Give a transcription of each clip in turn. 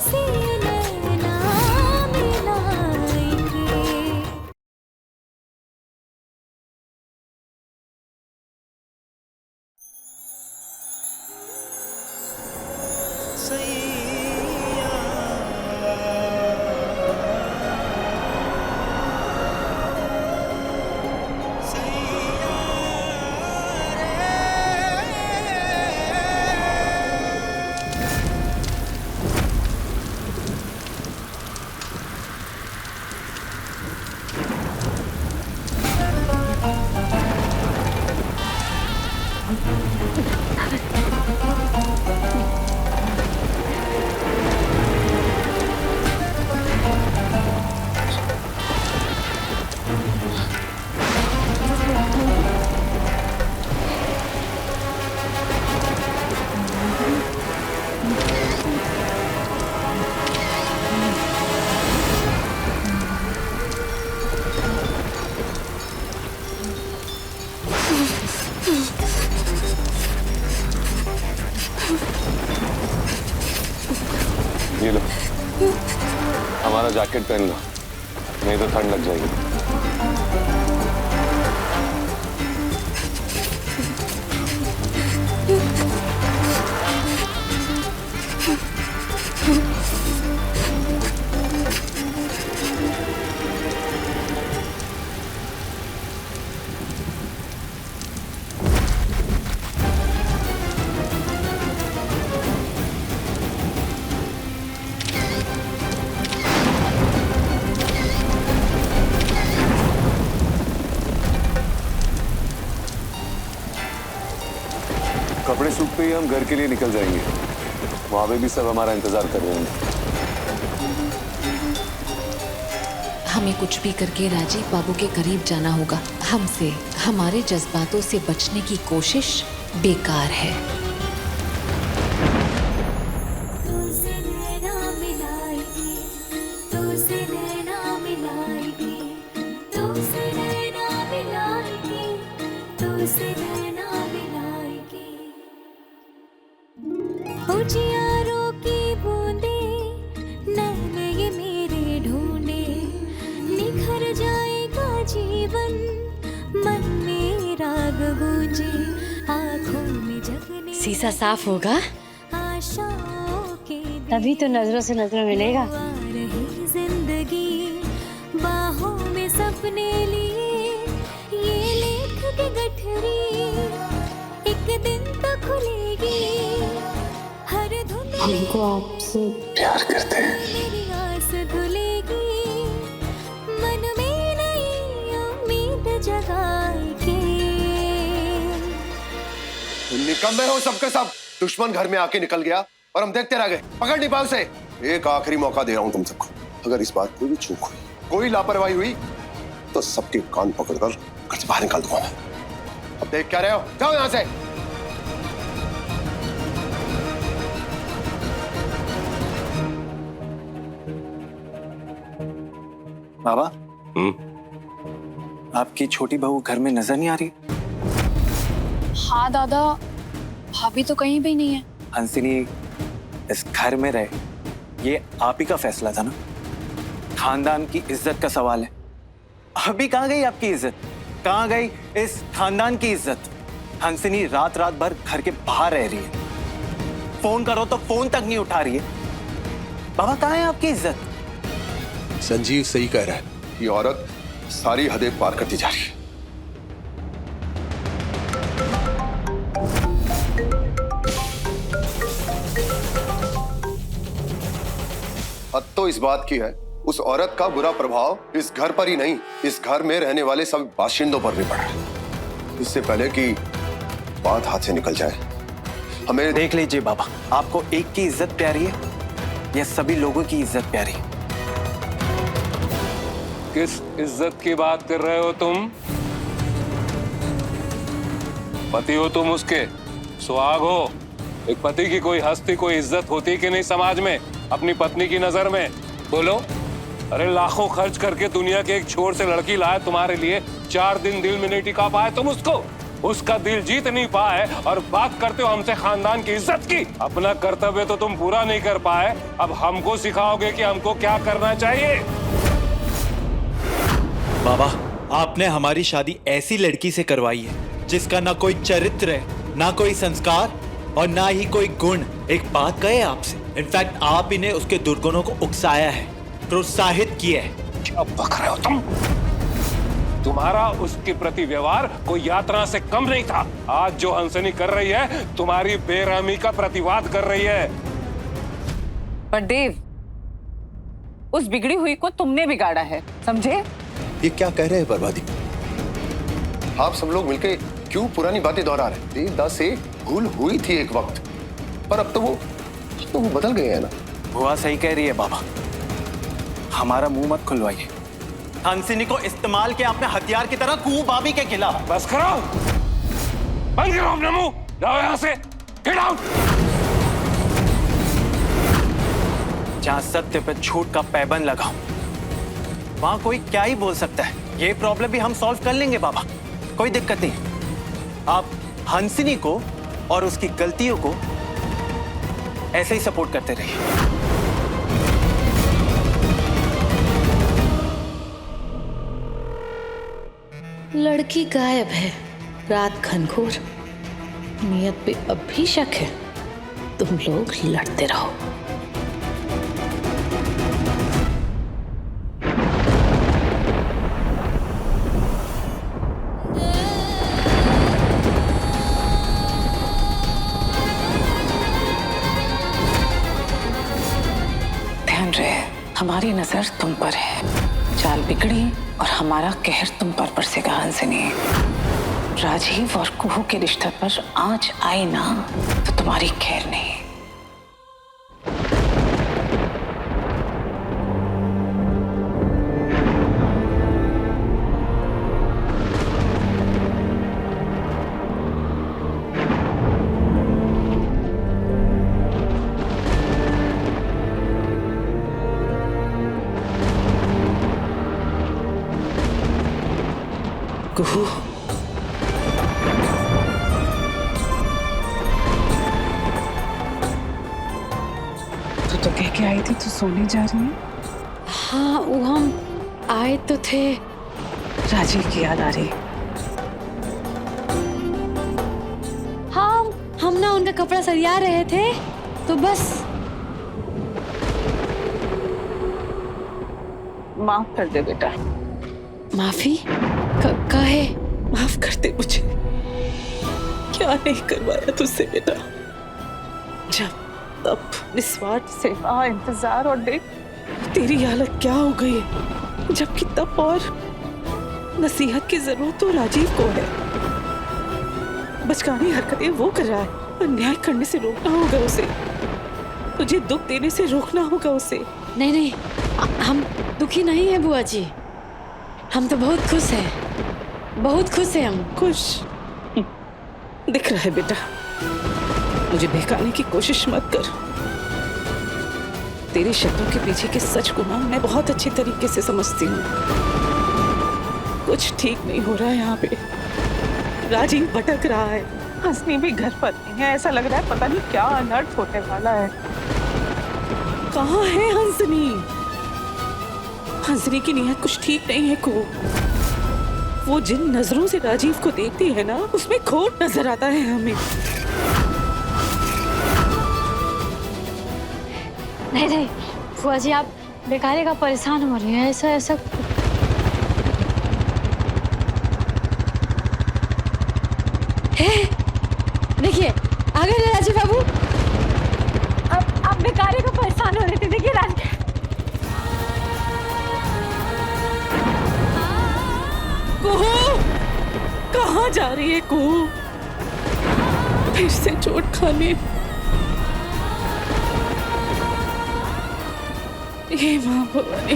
तुझसे नैना मिलाएंगे। ये लो, हमारा जैकेट पहन लो, नहीं तो ठंड लग जाएगी। कपड़े सूखते ही हम घर के लिए निकल जाएंगे। वहां पे भी सब हमारा इंतजार कर रहे होंगे। हमें कुछ भी करके राजीव बाबू के करीब जाना होगा। हमसे हमारे जज्बातों से बचने की कोशिश बेकार है। तुझसे नैना मिलाएंगे, तुझसे नैना मिलाएंगे, तुझसे नैना मिलाएंगे, तुझसे नैना मिलाएंगे। उजियारों की बूंदें नैन ये मेरे ढूंढे, निखर जाएगा जीवन, मन में राग गूंजे, आँखों में जगने शीशा साफ होगा आशाओं के तभी तो नजरों से नजर मिलेगा। आ रही जिंदगी, बाहों में सपने लिए, ये लेख की गठरी एक दिन तो खुलेगी। हर धुन हमको आपसे प्यार करते हैं। मेरी आस धुलेगी, मन में नई उम्मीद जगाएगी। निकम्मे हो सबके सब। दुश्मन घर में आके निकल गया और हम देखते रह गए। पकड़ नहीं पाए उसे। एक आखिरी मौका दे रहा हूं तुम सबको। अगर इस बात कोई भी चूक हुई, कोई लापरवाही हुई, तो सबके कान पकड़कर घर से बाहर निकाल दूंगा। अब देख क्या रहे हो? जाओ यहां से। बाबा, आपकी छोटी बहू घर में नजर नहीं आ रही? हाँ दादा, भाभी तो कहीं भी नहीं है। हंसिनी इस घर में रहे, ये आप ही का फैसला था ना। खानदान की इज्जत का सवाल है। अभी कहाँ गई आपकी इज्जत? कहाँ गई इस खानदान की इज्जत? हंसिनी रात रात भर घर के बाहर रह रही है। फोन करो तो फोन तक नहीं उठा रही है। बाबा, कहाँ है आपकी इज्जत? संजीव सही कह रहा है। ये औरत सारी हदें पार करती जा रही है। हद तो इस बात की है, उस औरत का बुरा प्रभाव इस घर पर ही नहीं, इस घर में रहने वाले सब बाशिंदों पर भी पड़ा है। इससे पहले कि बात हाथ से निकल जाए, हमें देख लीजिए बाबा, आपको एक की इज्जत प्यारी है या सभी लोगों की इज्जत प्यारी है? किस इज्जत की बात कर रहे हो तुम? पति हो तुम उसके, सुहाग हो। एक पति की कोई हस्ती, कोई इज्जत होती कि नहीं समाज में अपनी पत्नी की नजर में? बोलो। अरे लाखों खर्च करके दुनिया के एक छोर से लड़की लाए तुम्हारे लिए, 4 दिन दिल में नहीं टिका पाए तुम उसको। उसका दिल जीत नहीं पाए और बात करते हो हमसे खानदान की इज्जत की। अपना कर्तव्य तो तुम पूरा नहीं कर पाए, अब हमको सिखाओगे कि हमको क्या करना चाहिए। बाबा, आपने हमारी शादी ऐसी लड़की से करवाई है जिसका ना कोई चरित्र है, ना कोई संस्कार और ना ही कोई गुण। एक बात कहे आपसे, इनफैक्ट आप इन्हें उसके दुर्गुणों को उकसाया है, प्रोत्साहित किया है। क्या बक रहे हो तुम? तुम्हारा उसके प्रति व्यवहार कोई यात्रा से कम नहीं था। आज जो हंसनी कर रही है तुम्हारी बेरहमी का प्रतिवाद कर रही है। पर देव, उस बिगड़ी हुई को तुमने बिगाड़ा है, समझे? ये क्या कह रहे हैं बर्बादी? आप सब लोग मिलके क्यों पुरानी बातें दोहरा रहे हैं? देवदास से भूल हुई थी एक वक्त, पर अब तो वो बदल गए हैं ना। बुआ सही कह रही है बाबा, हमारा मुंह मत खुलवाइए। हंसिनी को इस्तेमाल किया आपने हथियार की तरह कूं भाभी के खिलाफ। बस करो, बंद करो अपना मुंह, जाओ यहाँ से, गेट आउट। जहां सत्य पे झूठ का पैबंद लगाओ वहां कोई क्या ही बोल सकता है। ये प्रॉब्लम भी हम सॉल्व कर लेंगे बाबा, कोई दिक्कत नहीं। आप हंसिनी को और उसकी गलतियों को ऐसे ही सपोर्ट करते रहिए। लड़की गायब है, रात घनघोर, नियत पे अब भी शक है। तुम लोग लड़ते रहो। ध्यान रहे, हमारी नजर तुम पर है। चाल बिगड़ी और हमारा कहर तुम पर बरसेगा हंसिनी। राजीव और कुहू के रिश्ते पर आंच आई ना तो तुम्हारी खैर नहीं। कुहू, तू तो कह के आई थी तू सोने जा रही है। हाँ वो हम आए तो थे। राजीव की याद आ रही। हाँ, हम ना उनका कपड़ा सरिया रहे थे तो बस। माफ कर दे बेटा। माफी काहे? माफ कर दे मुझे, क्या नहीं करवाया तुझसे बेटा। जब तब निस्वार्थ सेवा, इंतजार और देख तेरी हालत क्या हो गई है, जबकि तब और नसीहत की जरूरत तो राजीव को है। बचकानी हरकतें वो कर रहा है, अन्याय करने से रोकना होगा उसे, तुझे दुख देने से रोकना होगा उसे। नहीं नहीं, हम दुखी नहीं है बुआ जी, हम तो बहुत खुश हैं, बहुत खुश हैं हम। खुश दिख रहा है बेटा, मुझे बहकाने की कोशिश मत कर। तेरी शब्दों के पीछे के सच को ना मैं बहुत अच्छी तरीके से समझती हूँ। कुछ ठीक नहीं हो रहा है यहाँ पे, राजीव भटक रहा है। हंसनी भी घर पर नहीं है, ऐसा लग रहा है पता नहीं क्या अनर्थ होने वाला है। कहाँ है हंसनी? हंसनी की नीयत कुछ ठीक नहीं है को। वो जिन नजरों से राजीव को देखती है ना, उसमें खोट नजर आता है हमें। नहीं नहीं बुआ जी, आप बेकारे का परेशान हो रही हैं, ऐसा ऐसा। देखिए आ गए राजीव बाबू। अब आप बेकारे का परेशान हो रहे थे। देखिए राजीव, कुहू, कहाँ जा रही है कुहू? फिर से चोट खाने। हे माँ भवानी,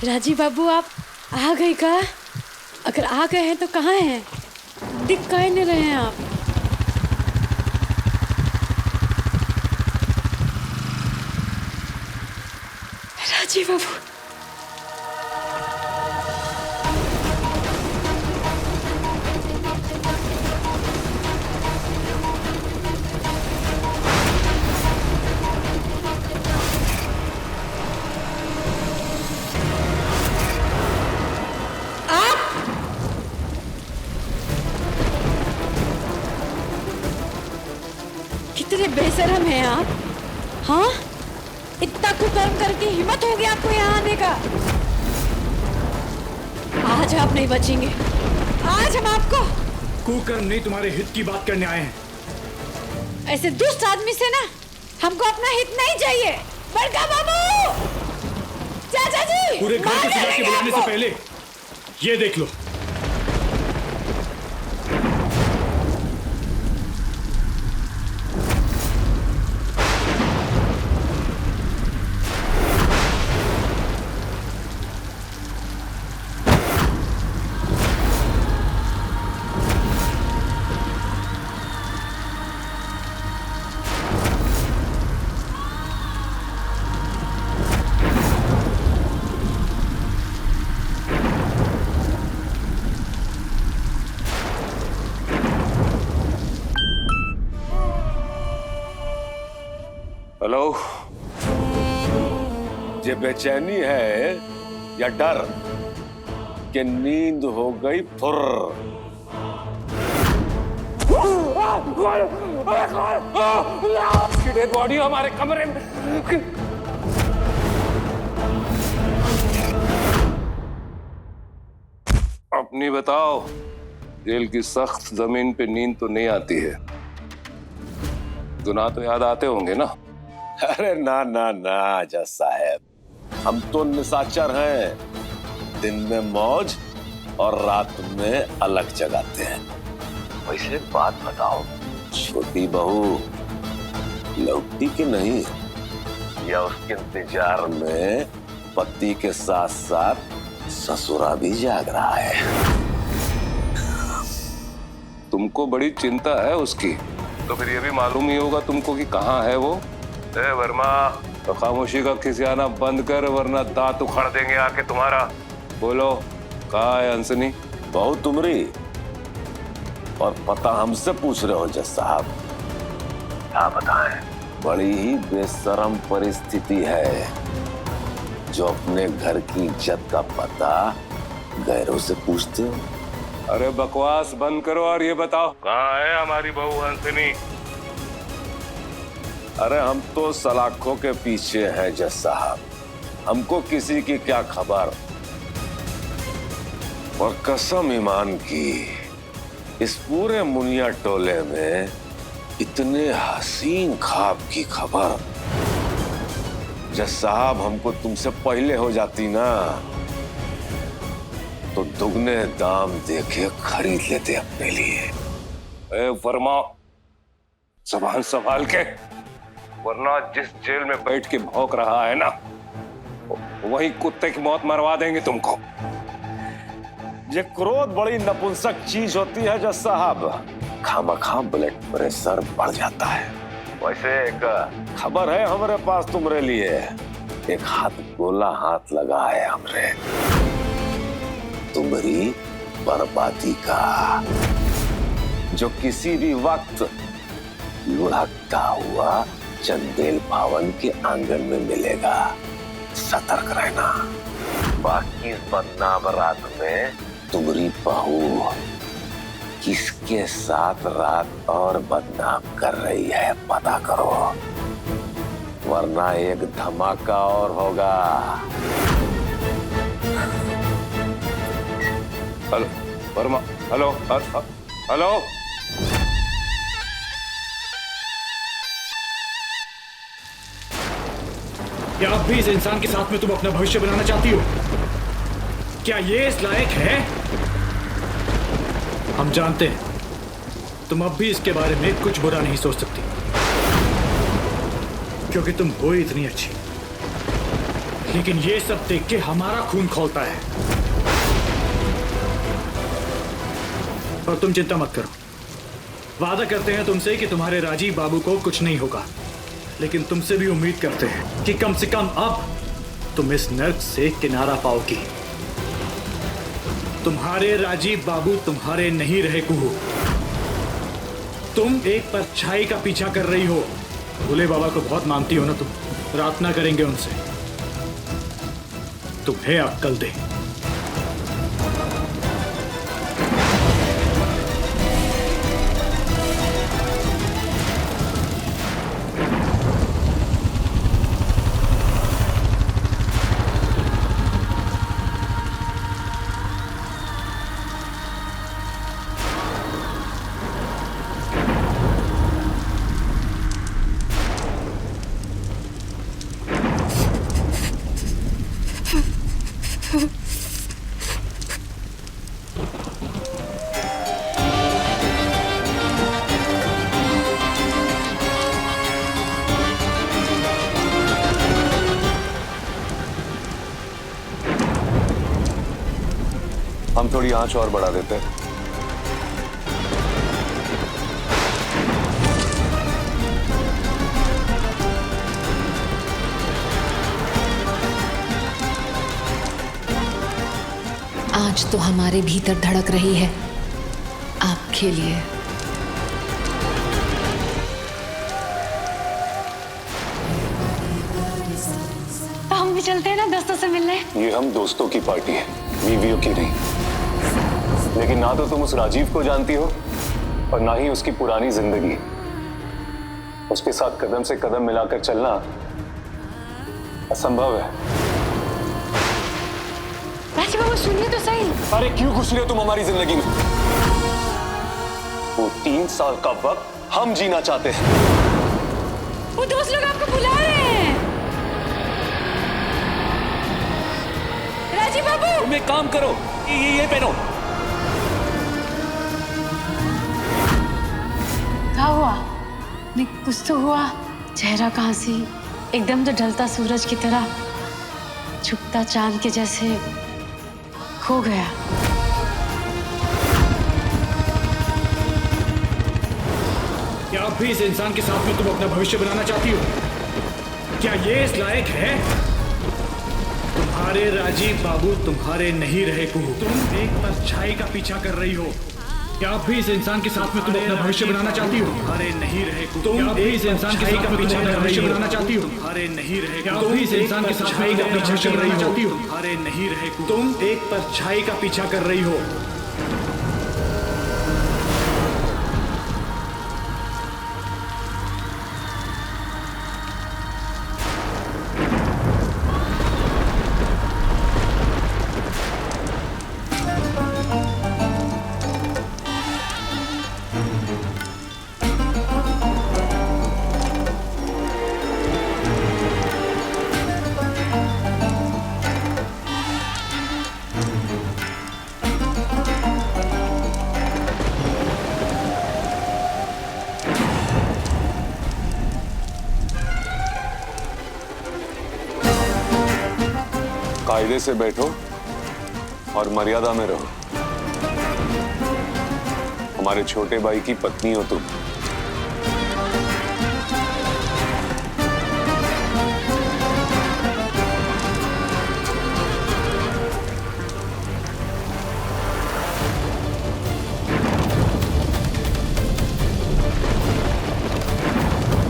राजीव बाबू आप आ गए का? अगर आ गए हैं तो कहाँ हैं? दिख काहे नहीं रहे हैं आप? राजीव बाबू कितने बेशरम हैं आप? हाँ, इतना कुकर्म करके हिम्मत हो गया आपको यहाँ आने का? आज आप नहीं बचेंगे। आज हम आपको कुकर्म नहीं, तुम्हारे हित की बात करने आए हैं। ऐसे दुष्ट आदमी से ना हमको अपना हित नहीं चाहिए। बड़का बाबू, चाचा जी, पूरे घर को सजा के बुलाने से पहले ये देख लो। हेलो, ये बेचैनी है या डर कि नींद हो गई फुर? डेड बॉडी हमारे कमरे में। अपनी बताओ, जेल की सख्त जमीन पे नींद तो नहीं आती है, गुनाह तो याद आते होंगे ना? अरे ना ना ना जज साहब, हम तो निशाचर हैं, दिन में मौज और रात में अलग जगाते हैं। वैसे बात बताओ, छोटी बहू लौटी कि नहीं, या उसके इंतजार में पति के साथ साथ ससुरा भी जाग रहा है? तुमको बड़ी चिंता है उसकी, तो फिर ये भी मालूम ही होगा तुमको कि कहाँ है वो। ए वर्मा, तो खामोशी का खिसियाना बंद कर, वरना दांत उखाड़ देंगे आके तुम्हारा। बोलो, कहाँ है हंसनी? बहू तुमरी, और पता हमसे पूछ रहे हो जज साहब? क्या बताएं, बड़ी ही बेशरम परिस्थिति है, जो अपने घर की इज्जत का पता गैरों से पूछते हो। अरे बकवास बंद करो और ये बताओ, कहाँ है हमारी बहू हंसनी? अरे हम तो सलाखों के पीछे हैं जज साहब, हमको किसी की क्या खबर। और कसम ईमान की, इस पूरे मुनिया टोले में इतने हसीन ख्वाब की खबर जज साहब हमको तुमसे पहले हो जाती ना, तो दुगने दाम देके खरीद लेते अपने लिए। ए वर्मा, ज़बान संभाल के, वरना जिस जेल में बैठ के भौंक रहा है ना, वही कुत्ते की मौत मरवा देंगे तुमको। ये क्रोध बड़ी नपुंसक चीज होती है जज साहब, खामखा ब्लड प्रेशर बढ़ जाता है। वैसे एक खबर है हमारे पास तुम्हारे लिए, एक हाथ गोला हाथ लगा है हमरे तुम्हारी बर्बादी का, जो किसी भी वक्त लुढ़कता हुआ चंदेल भवन के आंगन में मिलेगा। सतर्क रहना। बाकी इस बदनाम रात में तुम्हारी बहू किसके साथ रात और बदनाम कर रही है पता करो, वरना एक धमाका और होगा। Hello Verma, hello hello. क्या अब भी इस इंसान के साथ में तुम अपना भविष्य बनाना चाहती हो? क्या ये इस लायक है? हम जानते हैं तुम अब भी इसके बारे में कुछ बुरा नहीं सोच सकती, क्योंकि तुम हो इतनी अच्छी। लेकिन ये सब देख के हमारा खून खौलता है। और तुम चिंता मत करो, वादा करते हैं तुमसे कि तुम्हारे राजीव बाबू को कुछ नहीं होगा, लेकिन तुमसे भी उम्मीद करते हैं कि कम से कम अब तुम इस नर्क से किनारा पाओगी। तुम्हारे राजीव बाबू तुम्हारे नहीं रहे कुहू। तुम एक परछाई का पीछा कर रही हो। भोले बाबा को बहुत मानती हो ना तुम, प्रार्थना करेंगे उनसे तुम्हें अक्ल दे। हम थोड़ी आंच और बढ़ा देते हैं। आज तो हमारे भीतर धड़क रही है आपके लिए। तो हम भी चलते हैं ना दोस्तों से मिलने। ये हम दोस्तों की पार्टी है, बीवियों की नहीं। लेकिन ना तो तुम उस राजीव को जानती हो और ना ही उसकी पुरानी जिंदगी। उसके साथ कदम से कदम मिलाकर चलना असंभव है। राजीव बाबू सुनिए तो सही। अरे क्यों घुस रहे हो तुम हमारी जिंदगी में? वो 3 साल का वक्त हम जीना चाहते हैं। वो दोस्त लोग आपको बुला रहे हैं। राजीव बाबू तुम एक काम करो, ये पहनो। क्या हुआ? नहीं कुछ तो हुआ। चेहरा कहाँ से एकदम तो ढलता सूरज की तरह, छुपता चांद के जैसे खो गया। क्या अब भी इस इंसान के साथ में तुम अपना भविष्य बनाना चाहती हो? क्या ये इस लायक है? तुम्हारे राजीव बाबू तुम्हारे नहीं रहे कुहू। तुम एक परछाई का पीछा कर रही हो। क्या अब भी इस इंसान के साथ में तुम अपना भविष्य बनाना चाहती हो? तुम्हारे नहीं रहे कुहू। तुम भी इस इंसान के साथ में भविष्य बनाना चाहती हो? तुम्हारे नहीं रहे। क्या तुम इस इंसान के साथ में भविष्य बनाना चाहती हो? तुम्हारे नहीं रहे कुहू। तुम एक परछाई का पीछा कर रही हो। कायदे से बैठो और मर्यादा में रहो। हमारे छोटे भाई की पत्नी हो तुम।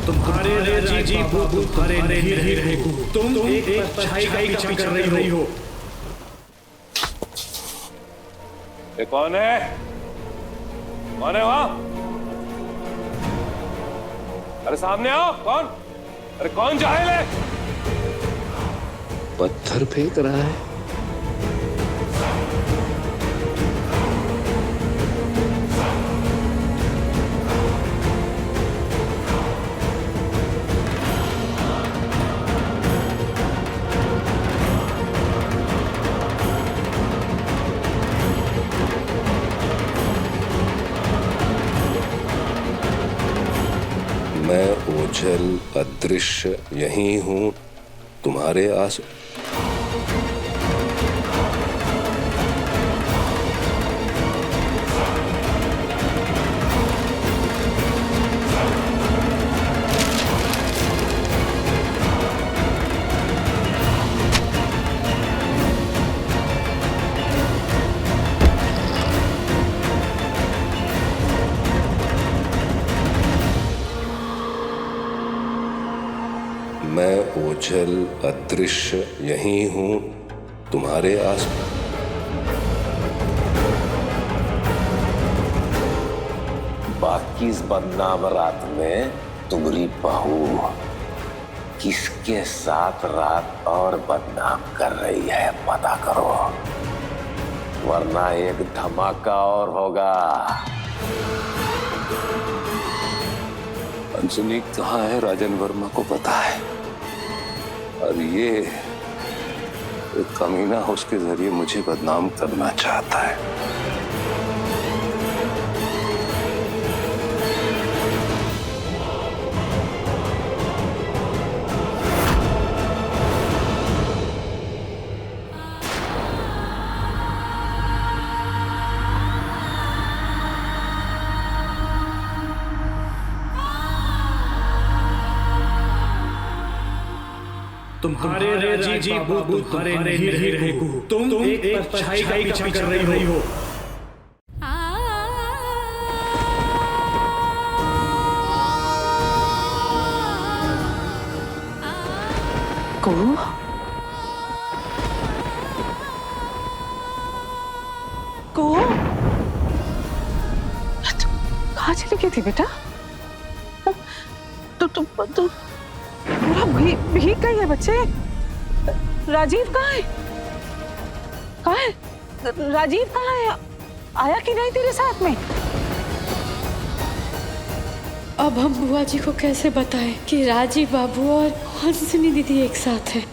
तुम्हारे राजीव बाबू तुम्हारे नहीं रहे कुहू। तुम एक परछाई का पीछा कर रही हो। ये कौन है? कौन है वहां? अरे सामने आओ। कौन? अरे कौन जाहिल है? पत्थर फेंक रहा है। मैं ओझल अदृश्य यहीं हूं तुम्हारे आस। ओझल अदृश्य यहीं हूं तुम्हारे आस। बाकी इस बदनाम रात में तुम्हारी बहू किसके साथ रात और बदनाम कर रही है पता करो, वरना एक धमाका और होगा। अंजनी कहाँ है राजन वर्मा को पता है, और ये एक कमीना उसके जरिए मुझे बदनाम करना चाहता है। तुम्हारे राजीव बाबू तुम्हारे नहीं रहे कुहू। तुम एक परछाई का पीछा कर रही हो। कुहू, कुहू, कहाँ चली गई थी बेटा? तो पूरा भीग गई है बच्चे। राजीव कहाँ है? कहाँ है राजीव? कहाँ है? आया कि नहीं तेरे साथ में? अब हम बुआ जी को कैसे बताएं कि राजीव बाबू और हंसनी दीदी एक साथ हैं?